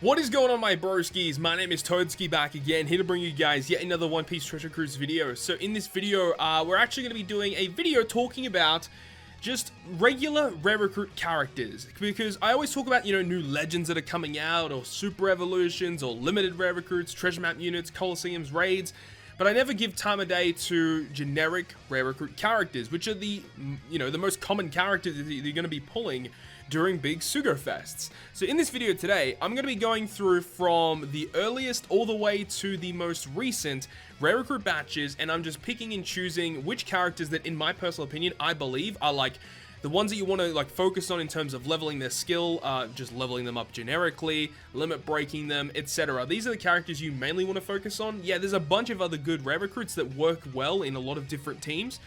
What is going on, my broskiis? My name is Toadski, back again, here to bring you guys yet another One Piece Treasure Cruise video. So in this video, we're actually going to be doing a video talking about just regular rare recruit characters, because I always talk about, you know, new legends that are coming out, or super evolutions, or limited rare recruits, treasure map units, coliseums, raids, but I never give time of day to generic rare recruit characters, which are the, you know, the most common characters that you're going to be pulling during big Sugo Fests. So in this video today, I'm going to be going through from the earliest all the way to the most recent rare recruit batches, and I'm just picking and choosing which characters that, in my personal opinion, I believe are like the ones that you want to like focus on in terms of leveling their skill, just leveling them up generically, limit breaking them, etc. These are the characters you mainly want to focus on. Yeah, there's a bunch of other good rare recruits that work well in a lot of different teams,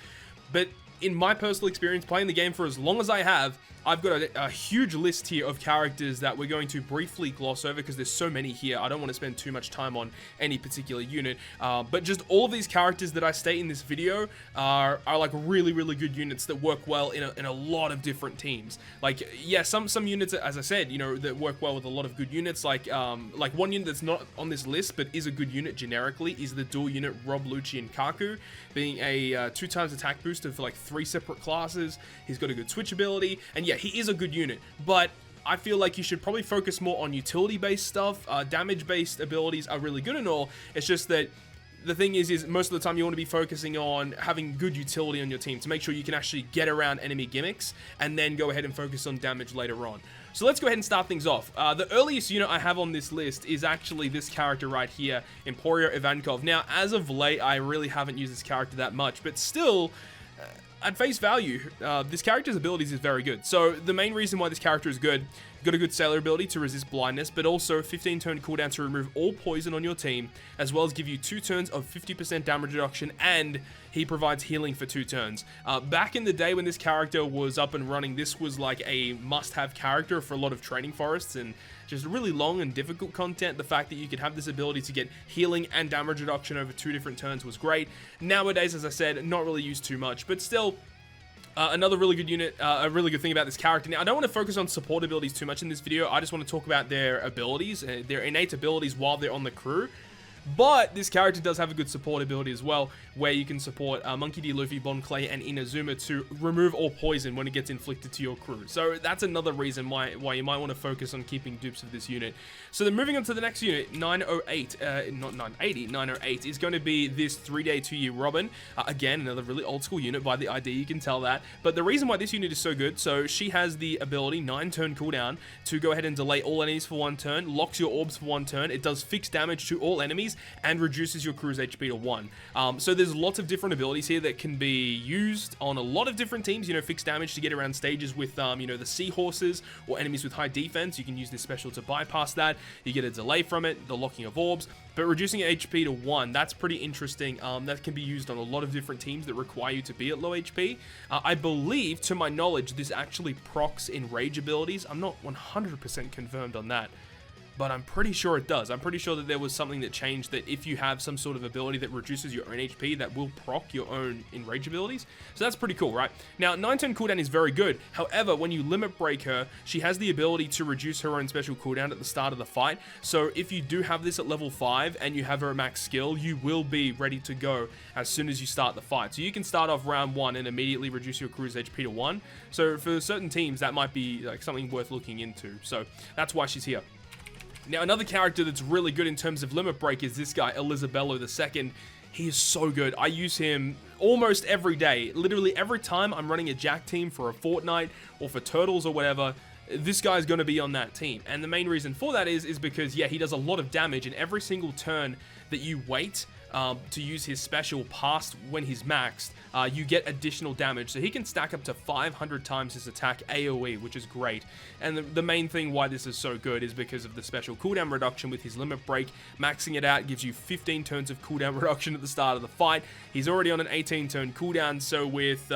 but in my personal experience playing the game for as long as I have, I've got a huge list here of characters that we're going to briefly gloss over because there's so many here. I don't want to spend too much time on any particular unit, but just all of these characters that I state in this video are like really, really good units that work well in a lot of different teams. Like, yeah, some units, as I said, you know, that work well with a lot of good units. Like one unit that's not on this list but is a good unit generically is the dual unit Rob, Lucci and Kaku, being a 2x attack booster for like 3 separate classes. He's got a good switch ability, and yeah, he is a good unit, but I feel like you should probably focus more on utility-based stuff. Damage-based abilities are really good and all. It's just that the thing is most of the time you want to be focusing on having good utility on your team to make sure you can actually get around enemy gimmicks and then go ahead and focus on damage later on. So let's go ahead and start things off. The earliest unit I have on this list is actually this character right here, Emporio Ivankov. Now, as of late, I really haven't used this character that much, but still, at face value, this character's abilities is very good. So the main reason why this character is good, got a good sailor ability to resist blindness, but also 15 turn cooldown to remove all poison on your team, as well as give you 2 turns of 50% damage reduction, and he provides healing for 2 turns. Back in the day when this character was up and running, this was like a must-have character for a lot of training forests and just really long and difficult content. The fact that you could have this ability to get healing and damage reduction over 2 different turns was great. Nowadays, as I said, not really used too much, but still, another really good unit, a really good thing about this character. Now, I don't want to focus on support abilities too much in this video. I just want to talk about their abilities, their innate abilities while they're on the crew. But this character does have a good support ability as well, where you can support Monkey D. Luffy, Bon Clay, and Inazuma to remove all poison when it gets inflicted to your crew. So that's another reason why you might want to focus on keeping dupes of this unit. So then moving on to the next unit, 908, not 980, 908 is going to be this 3-day 2-year Robin. Again, another really old school unit by the ID, you can tell that. But the reason why this unit is so good, so she has the ability, 9-turn cooldown, to go ahead and delay all enemies for 1 turn, locks your orbs for 1 turn, it does fixed damage to all enemies, and reduces your crew's HP to 1. So there's lots of different abilities here that can be used on a lot of different teams. You know, fixed damage to get around stages with, you know, the seahorses or enemies with high defense. You can use this special to bypass that. You get a delay from it, the locking of orbs, but reducing HP to 1, that's pretty interesting. That can be used on a lot of different teams that require you to be at low HP. I believe, to my knowledge, this actually procs in rage abilities. I'm not 100% confirmed on that, but I'm pretty sure it does. I'm pretty sure that there was something that changed that if you have some sort of ability that reduces your own HP, that will proc your own enrage abilities. So that's pretty cool, right? Now, 9-turn cooldown is very good. However, when you limit break her, she has the ability to reduce her own special cooldown at the start of the fight. So if you do have this at level 5 and you have her at max skill, you will be ready to go as soon as you start the fight. So you can start off round 1 and immediately reduce your crew's HP to 1. So for certain teams, that might be like something worth looking into. So that's why she's here. Now, another character that's really good in terms of limit break is this guy, Elizabello II. He is so good. I use him almost every day. Literally every time I'm running a Jack team for a fortnight or for Turtles or whatever, this guy's going to be on that team. And the main reason for that is because, yeah, he does a lot of damage, and every single turn that you wait to use his special past when he's maxed, you get additional damage. So he can stack up to 500 times his attack AoE, which is great. And the main thing why this is so good is because of the special cooldown reduction with his limit break. Maxing it out gives you 15 turns of cooldown reduction at the start of the fight. He's already on an 18-turn cooldown, so with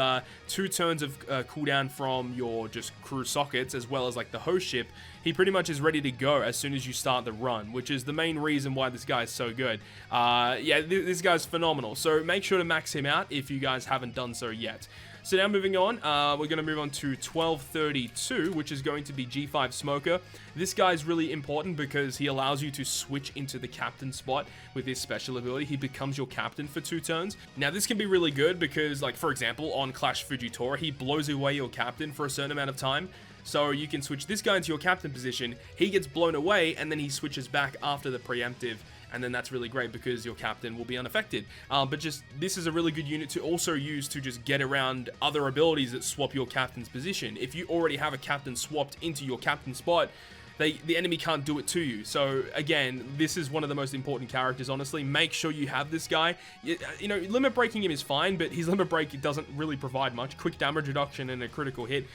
2 turns of cooldown from your just crew sockets, as well as like the host ship, he pretty much is ready to go as soon as you start the run, which is the main reason why this guy is so good. Yeah, this guy's phenomenal, so make sure to max him out if you guys haven't done so yet. So now moving on, we're going to move on to 1232, which is going to be G5 Smoker. This guy's really important because he allows you to switch into the captain spot with his special ability. He becomes your captain for 2 turns. Now this can be really good because, like, for example, on Clash Fujitora, he blows away your captain for a certain amount of time. So you can switch this guy into your captain position, he gets blown away, and then he switches back after the preemptive, and then that's really great because your captain will be unaffected. But just, this is a really good unit to also use to just get around other abilities that swap your captain's position. If you already have a captain swapped into your captain spot, the enemy can't do it to you. So again, this is one of the most important characters, honestly. Make sure you have this guy. You know, limit breaking him is fine, but his limit break doesn't really provide much. Quick damage reduction and a critical hit,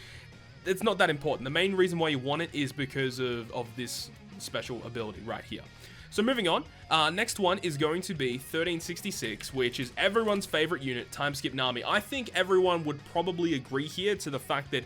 it's not that important. The main reason why you want it is because of this special ability right here. So moving on, next one is going to be 1366, which is everyone's favorite unit, time skip Nami. I think everyone would probably agree here to the fact that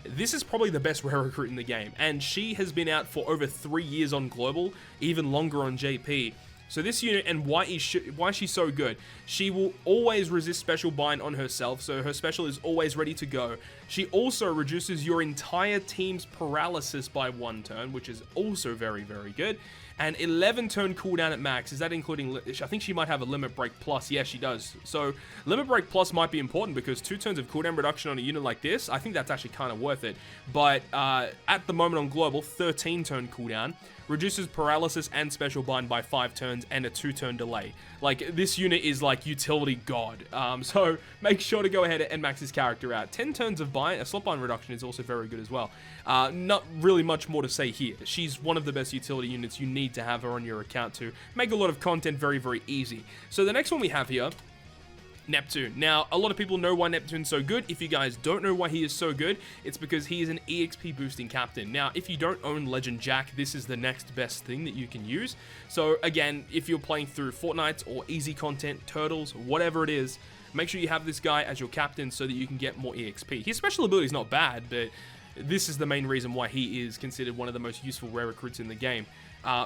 this is probably the best rare recruit in the game, and she has been out for over 3 years on global, even longer on JP. So this unit, and why she's so good, she will always resist special bind on herself, so her special is always ready to go. She also reduces your entire team's paralysis by 1 turn, which is also very, very good. And 11 turn cooldown at max. Is that including, I think she might have a limit break plus. Yeah, she does. So limit break plus might be important because 2 turns of cooldown reduction on a unit like this, I think that's actually kind of worth it. But at the moment on global, 13 turn cooldown. Reduces paralysis and special bind by 5 turns and a 2-turn delay. Like, this unit is like utility god. So make sure to go ahead and max this character out. 10 turns of bind, a slot bind reduction is also very good as well. Not really much more to say here. She's one of the best utility units. You need to have her on your account to make a lot of content very, very easy. So the next one we have here, Neptune. Now, a lot of people know why Neptune's so good. If you guys don't know why he is so good, it's because he is an EXP boosting captain. Now, if you don't own Legend Jack, this is the next best thing that you can use. So again, if you're playing through Fortnite or easy content, Turtles, whatever it is, make sure you have this guy as your captain so that you can get more EXP. His special ability is not bad, but this is the main reason why he is considered one of the most useful rare recruits in the game.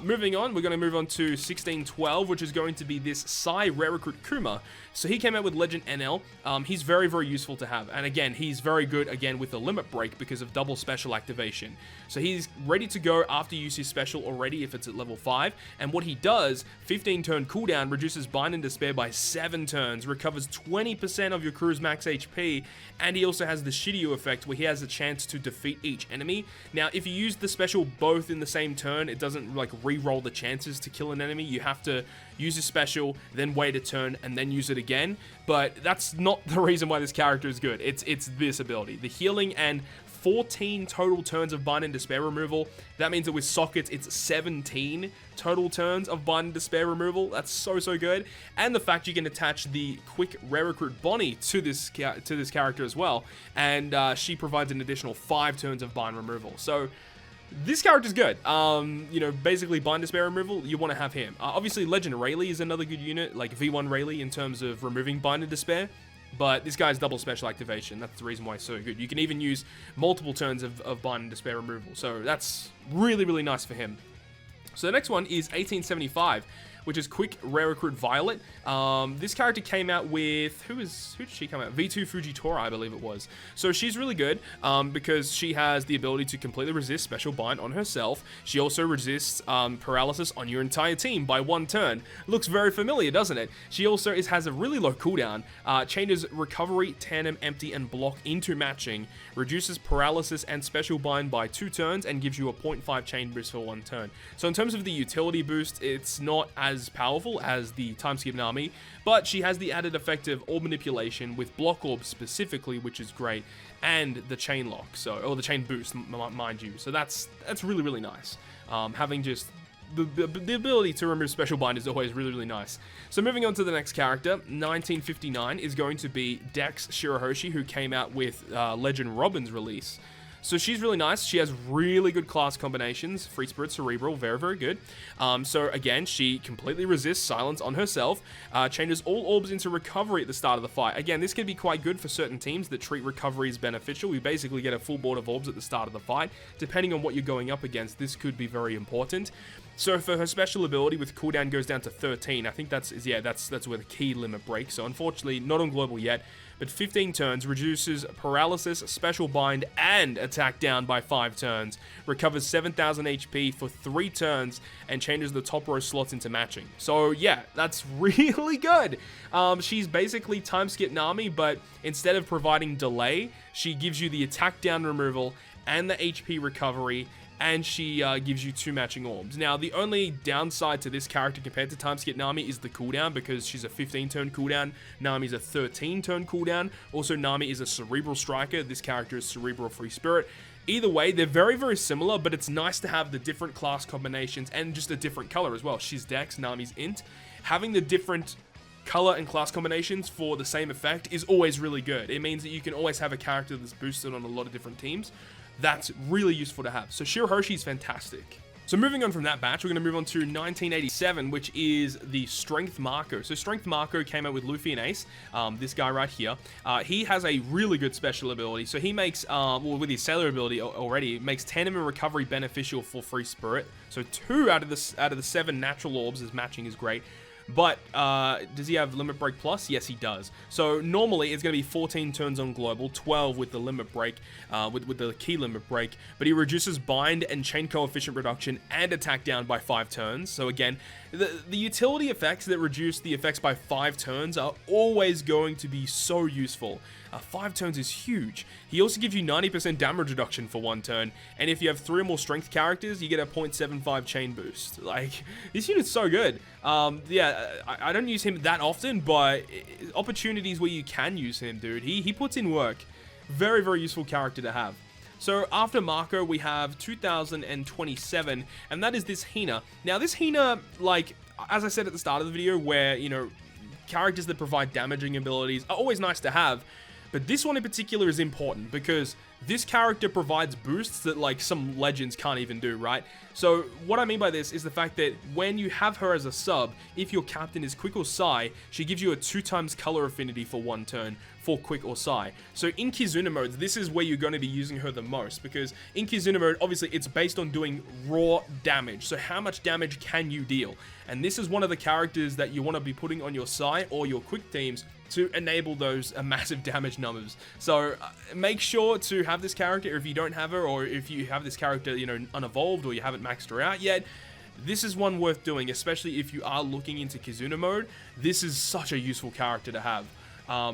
Moving on, we're going to move on to 1612, which is going to be this Psy rare recruit Kuma. So he came out with Legend NL. He's very, very useful to have. And again, he's very good, again, with the limit break because of double special activation. So he's ready to go after you use his special already if it's at level 5. And what he does, 15 turn cooldown, reduces Bind and Despair by 7 turns, recovers 20% of your crew's max HP, and he also has the Shiryu effect where he has a chance to defeat each enemy. Now, if you use the special both in the same turn, it doesn't like re-roll the chances to kill an enemy. You have to use a special, then wait a turn, and then use it again. But that's not the reason why this character is good. It's this ability. The healing and 14 total turns of Bind and Despair removal. That means that with sockets, it's 17 total turns of Bind and Despair removal. That's so, so good. And the fact you can attach the quick rare recruit Bonnie to this character as well. And she provides an additional 5 turns of Bind removal. So this character's good. You know, basically Bind Despair removal, you want to have him. Obviously, Legend Rayleigh is another good unit, like V1 Rayleigh in terms of removing Bind and Despair. But this guy's double special activation. That's the reason why it's so good. You can even use multiple turns of Bind and Despair removal. So that's really, really nice for him. So the next one is 1875, which is quick rare recruit Violet. This character came out with, who did she come out? V2 Fujitora, I believe it was. So she's really good because she has the ability to completely resist special bind on herself. She also resists paralysis on your entire team by 1 turn. Looks very familiar, doesn't it? She also has a really low cooldown, changes recovery, tandem, empty, and block into matching, reduces paralysis and special bind by 2 turns, and gives you a 0.5 chain boost for 1 turn. So in terms of the utility boost, it's not as powerful as the time skip Nami, but she has the added effect of orb manipulation with block orb specifically, which is great, and the chain lock, or the chain boost, mind you. So that's really, really nice. Having just the ability to remove special bind is always really, really nice. So moving on to the next character, 1959 is going to be Dax Shira, who came out with Legend Robin's release. So she's really nice. She has really good class combinations. Free Spirit, Cerebral, very, very good. So again, she completely resists silence on herself. Changes all orbs into recovery at the start of the fight. Again, this can be quite good for certain teams that treat recovery as beneficial. We basically get a full board of orbs at the start of the fight. Depending on what you're going up against, this could be very important. So for her special ability with cooldown goes down to 13. I think that's where the key limit breaks. So unfortunately, not on global yet. but 15 turns, reduces paralysis, special bind, and attack down by 5 turns, recovers 7,000 HP for 3 turns, and changes the top row slots into matching. So yeah, that's really good. She's basically time skip Nami, but instead of providing delay, she gives you the attack down removal and the HP recovery, and she gives you 2 matching orbs. Now, the only downside to this character compared to time skip Nami is the cooldown, because she's a 15-turn cooldown, Nami's a 13-turn cooldown. Also, Nami is a cerebral striker, this character is cerebral free spirit. Either way, they're very, very similar, but it's nice to have the different class combinations and just a different color as well. She's Dex, Nami's Int. Having the different color and class combinations for the same effect is always really good. It means that you can always have a character that's boosted on a lot of different teams. That's really useful to have. So Shirahoshi's fantastic. So moving on from that batch, we're going to move on to 1987, which is the Strength Marco. So Strength Marco came out with Luffy and Ace, this guy right here. He has a really good special ability. So he makes, well, with his sailor ability already, makes tandem and recovery beneficial for free spirit. So 2 out of the 7 natural orbs as matching is great. But does he have Limit Break Plus? Yes, he does. So normally it's going to be 14 turns on global, 12 with the Limit Break, with the key Limit Break. But he reduces bind and chain coefficient reduction and attack down by 5 turns. So again, the utility effects that reduce the effects by 5 turns are always going to be so useful. 5 turns is huge. He also gives you 90% damage reduction for 1 turn, and if you have 3 or more strength characters, you get a 0.75 chain boost. Like, this unit's so good. Yeah, I don't use him that often, but opportunities where you can use him, dude, he puts in work. Very, very useful character to have. So after Marco, we have 2027, and that is this Hina. Now, this Hina, like, as I said at the start of the video, where, you know, characters that provide damaging abilities are always nice to have, but this one in particular is important because this character provides boosts that, like, some legends can't even do, right? So what I mean by this is the fact that when you have her as a sub, if your captain is Quick or Sai, she gives you a 2x color affinity for 1 turn for Quick or Sai. So in Kizuna mode, this is where you're going to be using her the most, because in Kizuna mode, obviously, it's based on doing raw damage. So how much damage can you deal? And this is one of the characters that you want to be putting on your Sai or your Quick teams to enable those massive damage numbers. So make sure to have this character if you don't have her, or if you have this character, you know, unevolved, or you haven't maxed her out yet. This is one worth doing, especially if you are looking into Kizuna mode. This is such a useful character to have.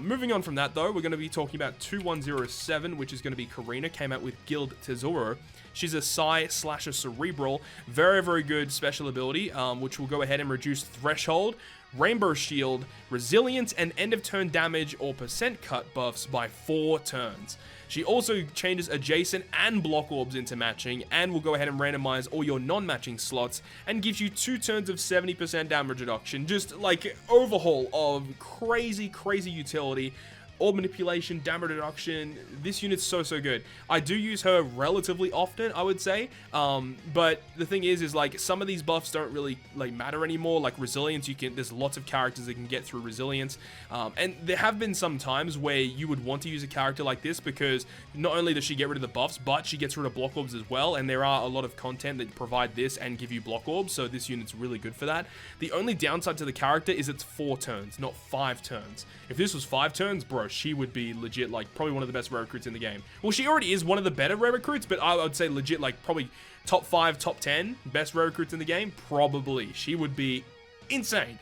Moving on from that, though, we're going to be talking about 2107, which is going to be Korrina. Came out with Guild Tesoro. She's a Sai / a Cerebral. Very, very good special ability, which will go ahead and reduce Threshold, Rainbow Shield, Resilience, and end of turn damage or percent cut buffs by 4 turns. She also changes adjacent and block orbs into matching, and will go ahead and randomize all your non-matching slots, and gives you 2 turns of 70% damage reduction. Just like overhaul of crazy, crazy utility. Orb manipulation, damage reduction. This unit's so good. I do use her relatively often, I would say. But the thing is like, some of these buffs don't really like matter anymore. Like resilience, there's lots of characters that can get through resilience. And there have been some times where you would want to use a character like this, because not only does she get rid of the buffs, but she gets rid of block orbs as well. And there are a lot of content that provide this and give you block orbs. So this unit's really good for that. The only downside to the character is it's 4 turns, not 5 turns. If this was 5 turns, bro, she would be legit, like, probably one of the best rare recruits in the game. Well, she already is one of the better rare recruits, but I would say legit, like, probably top 5, top 10 best rare recruits in the game. Probably. She would be insane.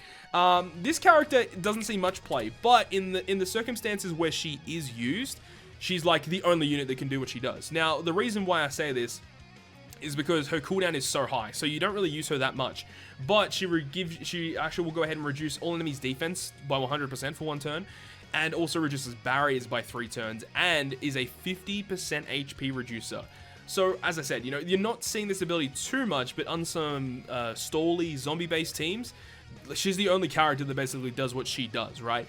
This character doesn't see much play, but in the circumstances where she is used, she's, like, the only unit that can do what she does. Now, the reason why I say this is because her cooldown is so high, so you don't really use her that much. But she actually will go ahead and reduce all enemies' defense by 100% for 1 turn, and also reduces barriers by 3 turns, and is a 50% HP reducer. So, as I said, you know, you're not seeing this ability too much, but on some stally, zombie-based teams, she's the only character that basically does what she does, right?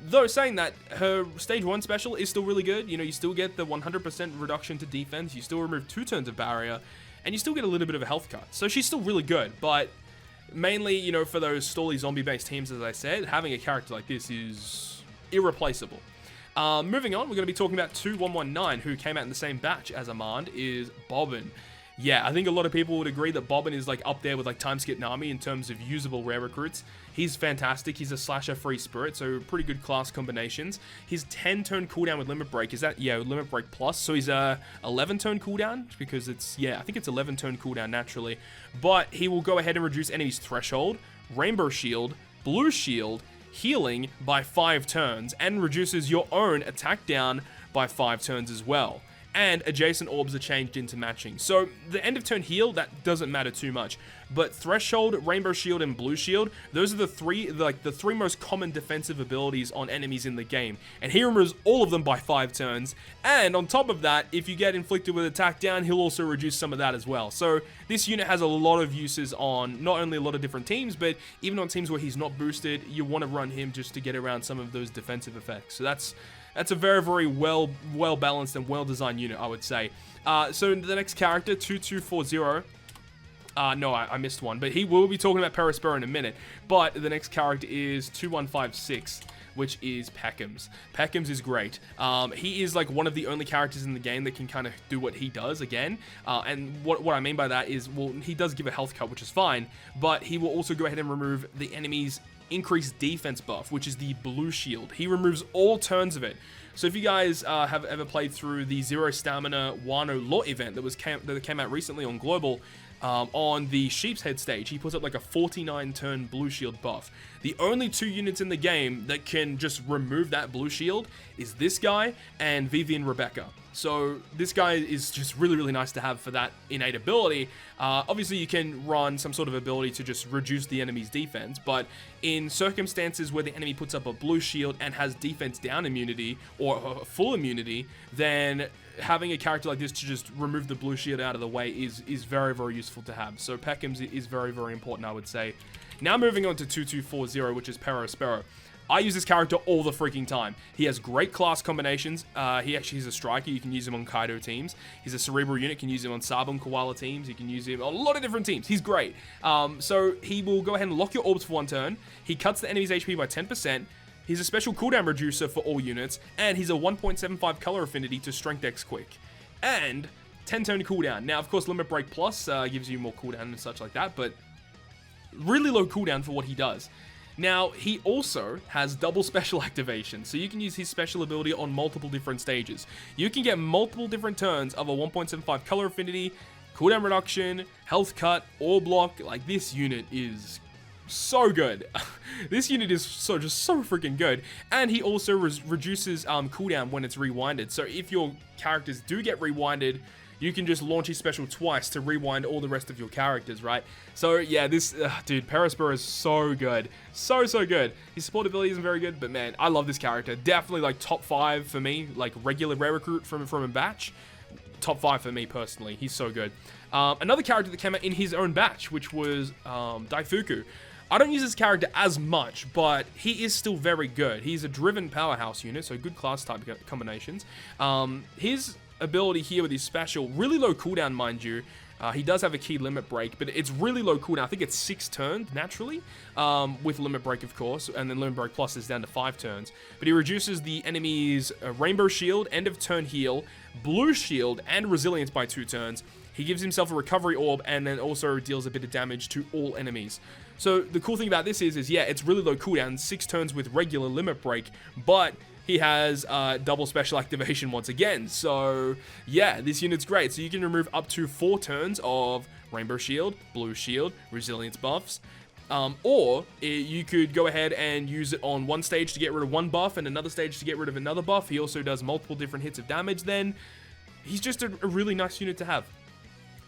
Though, saying that, her Stage 1 special is still really good. You know, you still get the 100% reduction to defense, you still remove 2 turns of barrier, and you still get a little bit of a health cut. So she's still really good, but mainly, you know, for those stally, zombie-based teams, as I said, having a character like this is irreplaceable. Moving on, we're going to be talking about 2119, who came out in the same batch as Amand, is Bobbin. yeah, I think a lot of people would agree that Bobbin is like up there with like Timeskip Nami in terms of usable rare recruits. He's fantastic. He's a slasher free spirit, so pretty good class combinations. His 10 turn cooldown with Limit Break, is that, yeah, Limit Break plus, so he's a 11 turn cooldown, because it's, yeah, I think it's 11 turn cooldown naturally, but he will go ahead and reduce enemies' threshold, rainbow shield, blue shield, healing by 5 turns, and reduces your own attack down by 5 turns as well. And adjacent orbs are changed into matching. So the end of turn heal, that doesn't matter too much. But Threshold, Rainbow Shield, and Blue Shield, those are the three most common defensive abilities on enemies in the game. And he removes all of them by 5 turns. And on top of that, if you get inflicted with attack down, he'll also reduce some of that as well. So this unit has a lot of uses on not only a lot of different teams, but even on teams where he's not boosted, you want to run him just to get around some of those defensive effects. So that's a very well balanced and well designed unit, I would say. So the next character, 2240. No, I missed one, but we'll be talking about Perospero in a minute. But the next character is 2156, which is Peckham's. Peckham's is great. He is like one of the only characters in the game that can kind of do what he does again. And what I mean by that is, well, he does give a health cut, which is fine, but he will also go ahead and remove the enemy's increased defense buff, which is the blue shield. He removes all turns of it. So if you guys have ever played through the Zero Stamina Wano Lot event that came out recently on Global, on the Sheep's Head stage, he puts up like a 49 turn blue shield buff. The only 2 units in the game that can just remove that blue shield is this guy and Vivian Rebecca. So this guy is just really nice to have for that innate ability. Obviously you can run some sort of ability to just reduce the enemy's defense, but in circumstances where the enemy puts up a blue shield and has defense down immunity or full immunity, then having a character like this to just remove the blue shield out of the way is very useful to have. So Peckham's is very important, I would say. Now moving on to 2240, which is Perospero. I use this character all the freaking time. He has great class combinations. He actually is a striker. You can use him on Kaido teams. He's a cerebral unit. You can use him on Sabo and Koalla teams. You can use him on a lot of different teams. He's great. So he will go ahead and lock your orbs for 1 turn. He cuts the enemy's HP by 10%. He's a special cooldown reducer for all units. And he's a 1.75 color affinity to Strength X Quick. And 10 turn cooldown. Now, of course, Limit Break Plus gives you more cooldown and such like that. But really low cooldown for what he does. Now, he also has double special activation, so you can use his special ability on multiple different stages. You can get multiple different turns of a 1.75 color affinity, cooldown reduction, health cut, or block. Like, this unit is so good. This unit is so freaking good. And he also reduces cooldown when it's rewinded. So if your characters do get rewinded, you can just launch his special twice to rewind all the rest of your characters, right? So yeah, this, dude, Perospero is so good. So good. His support ability isn't very good, but man, I love this character. Definitely like top 5 for me, like regular rare recruit from a batch. Top 5 for me personally. He's so good. Another character that came out in his own batch, which was Daifuku. I don't use this character as much, but he is still very good. He's a driven powerhouse unit, so good class type combinations. His ability here with his special, really low cooldown, mind you. He does have a key limit break, but it's really low cooldown. I think it's 6 turns naturally, with limit break, of course, and then limit break plus is down to 5 turns. But he reduces the enemy's rainbow shield, end of turn heal, blue shield, and resilience by 2 turns. He gives himself a recovery orb, and then also deals a bit of damage to all enemies. So the cool thing about this is yeah, it's really low cooldown, 6 turns with regular limit break, but he has double special activation once again. So yeah, this unit's great. So you can remove up to 4 turns of Rainbow Shield, Blue Shield, Resilience buffs. Or you could go ahead and use it on one stage to get rid of one buff and another stage to get rid of another buff. He also does multiple different hits of damage then. He's just a really nice unit to have.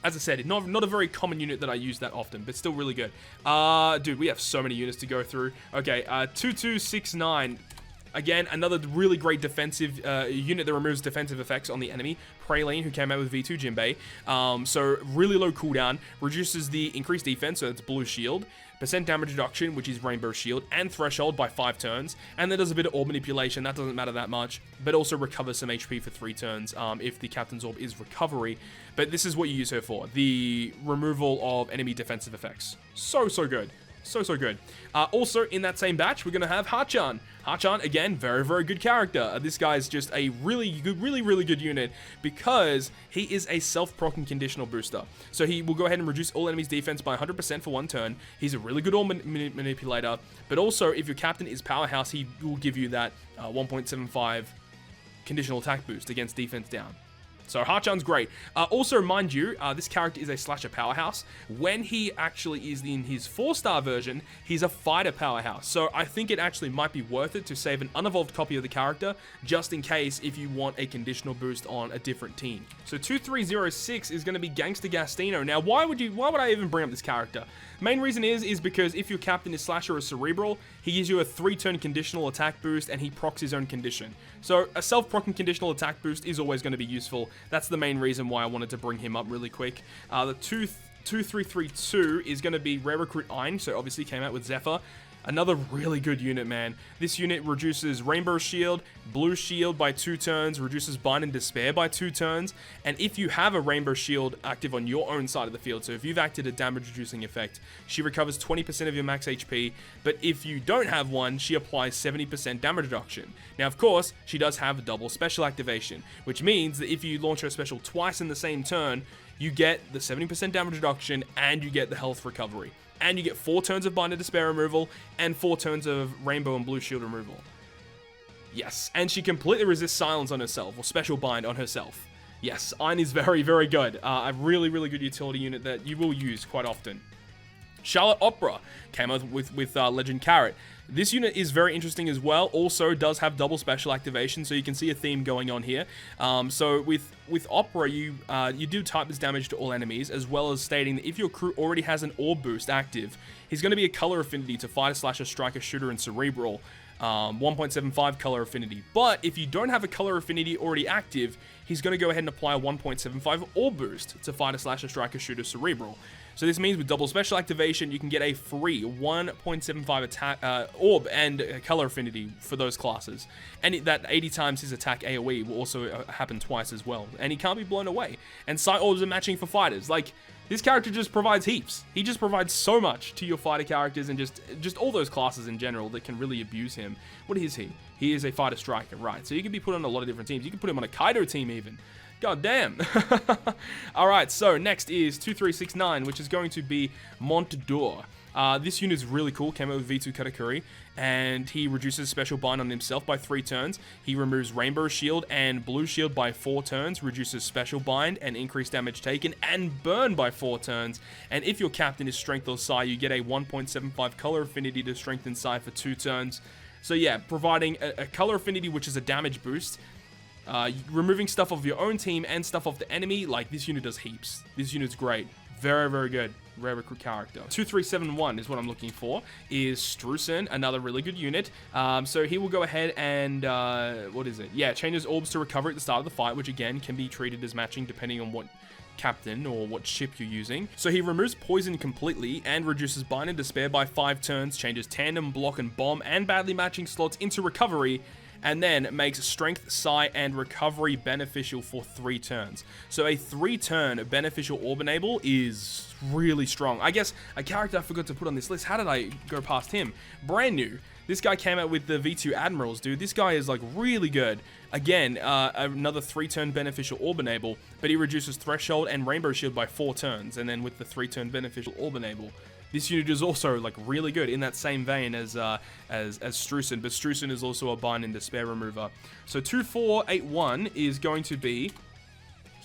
As I said, not a very common unit that I use that often, but still really good. Dude, we have so many units to go through. Okay, 2269. Again, another really great defensive unit that removes defensive effects on the enemy. Praline, who came out with V2 Jinbei. So really low cooldown, reduces the increased defense, so it's blue shield, percent damage reduction, which is rainbow shield, and threshold by 5 turns. And then does a bit of orb manipulation, that doesn't matter that much, but also recovers some HP for 3 turns if the captain's orb is recovery. But this is what you use her for, the removal of enemy defensive effects. So good. So good. Also, in that same batch, we're going to have Hachan. Hachan, again, very good character. This guy's just a really good unit because he is a self-proccing conditional booster. So he will go ahead and reduce all enemies' defense by 100% for 1 turn. He's a really good orb manipulator, but also, if your captain is Powerhouse, he will give you that 1.75 conditional attack boost against defense down. So Hachan's great. Also, mind you, this character is a slasher powerhouse. When he actually is in his 4-star version, he's a fighter powerhouse. So I think it actually might be worth it to save an unevolved copy of the character, just in case if you want a conditional boost on a different team. So 2306 is going to be Gangster Gas Dino. Now, why would I even bring up this character? Main reason is because if your captain is Slasher or Cerebral, he gives you a 3-turn conditional attack boost and he procs his own condition. So a self-proccing conditional attack boost is always going to be useful. That's the main reason why I wanted to bring him up really quick. The 2332 is going to be Rare Recruit Ein, so obviously came out with Zephyr. Another really good unit, man. This unit reduces Rainbow Shield, Blue Shield by 2 turns, reduces Bind and Despair by 2 turns, and if you have a Rainbow Shield active on your own side of the field, so if you've acted a damage reducing effect, she recovers 20% of your max HP, but if you don't have one, she applies 70% damage reduction. Now, of course, she does have a double special activation, which means that if you launch her special twice in the same turn, you get the 70% damage reduction and you get the health recovery. And you get 4 turns of Bind and Despair removal, and 4 turns of Rainbow and Blue Shield removal. Yes, and she completely resists Silence on herself, or Special Bind on herself. Yes, Ein is very good. A really good utility unit that you will use quite often. Charlotte Opera came out with Legend Carrot. This unit is very interesting as well. Also does have double special activation, so you can see a theme going on here. So with Opera, you do type this damage to all enemies, as well as stating that if your crew already has an orb boost active, he's going to be a color affinity to Fighter, Slasher, Striker, Shooter, and Cerebral. 1.75 color affinity. But if you don't have a color affinity already active, he's going to go ahead and apply a 1.75 orb boost to Fighter, Slasher, Striker, Shooter, Cerebral. So this means with double special activation, you can get a free 1.75 attack orb and color affinity for those classes. And that 80 times his attack AoE will also happen twice as well. And he can't be blown away. And Sight Orbs are matching for fighters. Like, this character just provides heaps. He just provides so much to your fighter characters and just all those classes in general that can really abuse him. What is he? He is a fighter striker, right? So you can be put on a lot of different teams. You can put him on a Kaido team even. God damn. Alright, so next is 2369, which is going to be Mont-Dore. This unit is really cool, came out with V2 Katakuri, and he reduces Special Bind on himself by 3 turns. He removes Rainbow Shield and Blue Shield by 4 turns, reduces Special Bind and increased damage taken, and Burn by 4 turns. And if your captain is Strength or Psi, you get a 1.75 color affinity to Strength and Psi for 2 turns. So yeah, providing a color affinity, which is a damage boost. Removing stuff off your own team and stuff off the enemy, like, this unit does heaps. This unit's great. Very good. Rare recruit character. 2371 is what I'm looking for, is Struzan, another really good unit. So he will go ahead and, what is it? Yeah, changes orbs to recover at the start of the fight, which again can be treated as matching depending on what captain or what ship you're using. So he removes poison completely and reduces Bind and Despair by 5 turns, changes tandem, block, and bomb and badly matching slots into recovery, and then makes Strength, Psi, and Recovery beneficial for 3 turns. So a 3-turn beneficial Orb Enable is really strong. I guess a character I forgot to put on this list. How did I go past him? Brand new. This guy came out with the V2 Admirals, dude. This guy is, like, really good. Again, another 3-turn beneficial Orb Enable, but he reduces Threshold and Rainbow Shield by 4 turns, and then with the 3-turn beneficial Orb Enable. This unit is also, like, really good in that same vein as Struzan, but Struzan is also a Bind and Despair remover. So 2481 is going to be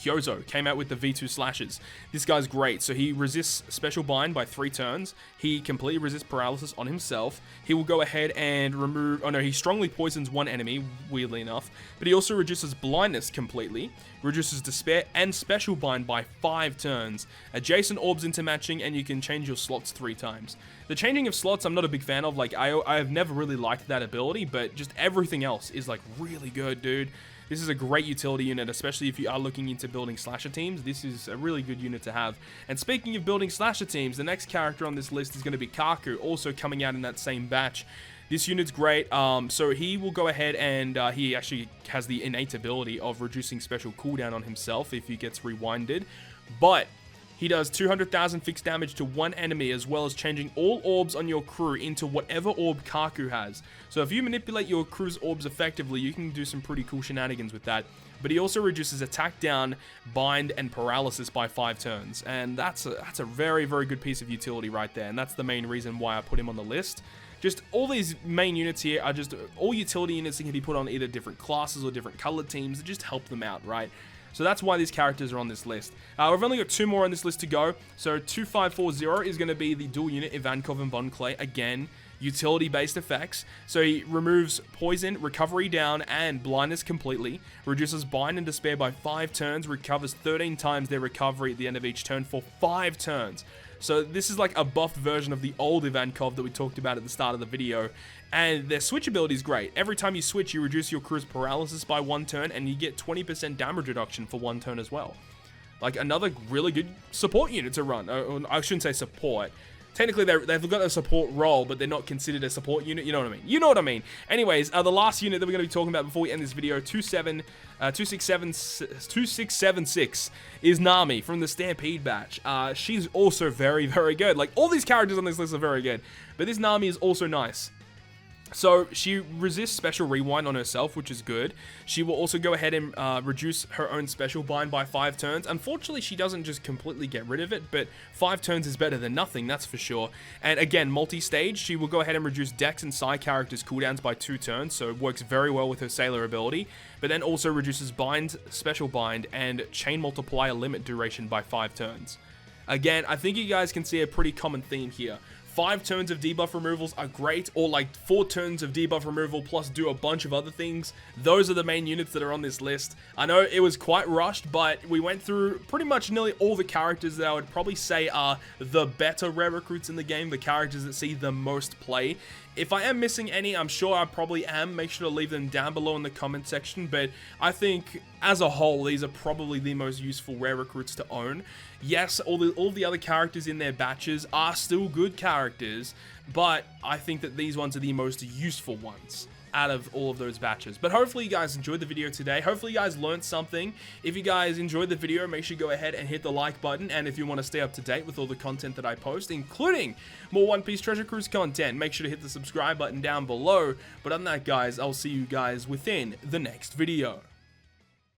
Yozo, came out with the V2 slashes. This guy's great. So he resists Special Bind by 3 turns. He completely resists Paralysis on himself. He will go ahead and remove... Oh no, he strongly poisons one enemy, weirdly enough. But he also reduces Blindness completely. Reduces Despair and Special Bind by 5 turns. Adjacent orbs into matching, and you can change your slots 3 times. The changing of slots I'm not a big fan of. Like, I have never really liked that ability, but just everything else is, like, really good, dude. This is a great utility unit, especially if you are looking into building slasher teams. This is a really good unit to have. And speaking of building slasher teams, the next character on this list is going to be Kaku, also coming out in that same batch. This unit's great. So he will go ahead and he actually has the innate ability of reducing special cooldown on himself if he gets rewinded. But He does 200,000 fixed damage to one enemy, as well as changing all orbs on your crew into whatever orb Kaku has. So if you manipulate your crew's orbs effectively, you can do some pretty cool shenanigans with that. But he also reduces attack down, bind, and paralysis by 5 turns. And that's a very, very good piece of utility right there. And that's the main reason why I put him on the list. Just all these main units here are just all utility units that can be put on either different classes or different color teams to just help them out, right? So that's why these characters are on this list. We've only got 2 more on this list to go. So 2540 is going to be the dual unit Ivankov and Von Clay. Again, utility-based effects. So he removes poison, recovery down, and blindness completely. Reduces bind and despair by 5 turns. Recovers 13 times their recovery at the end of each turn for 5 turns. So this is like a buffed version of the old Ivankov that we talked about at the start of the video. And their switch ability is great. Every time you switch, you reduce your crew's paralysis by 1 turn, and you get 20% damage reduction for 1 turn as well. Like another really good support unit to run. I shouldn't say support. Technically, they've got a support role, but they're not considered a support unit. You know what I mean? You know what I mean. Anyways, the last unit that we're going to be talking about before we end this video, 2676, is Nami from the Stampede batch. She's also very, very good. Like, all these characters on this list are very good, but this Nami is also nice. So she resists special rewind on herself, which is good. She will also go ahead and reduce her own special bind by 5 turns. Unfortunately, she doesn't just completely get rid of it, but 5 turns is better than nothing, that's for sure. And again, multi-stage, she will go ahead and reduce Dex and Psi characters' cooldowns by 2 turns, so it works very well with her Sailor ability. But then also reduces bind, special bind, and chain multiplier limit duration by 5 turns. Again, I think you guys can see a pretty common theme here. 5 turns of debuff removals are great, or like 4 turns of debuff removal plus do a bunch of other things. Those are the main units that are on this list. I know it was quite rushed, but we went through pretty much nearly all the characters that I would probably say are the better rare recruits in the game, the characters that see the most play. If I am missing any, I'm sure I probably am. Make sure to leave them down below in the comment section, but I think as a whole, these are probably the most useful rare recruits to own. Yes, all the other characters in their batches are still good characters, but I think that these ones are the most useful ones out of all of those batches. But hopefully you guys enjoyed the video today. Hopefully you guys learned something. If you guys enjoyed the video, make sure you go ahead and hit the like button. And if you want to stay up to date with all the content that I post, including more One Piece Treasure Cruise content, make sure to hit the subscribe button down below. But other than that, guys, I'll see you guys within the next video.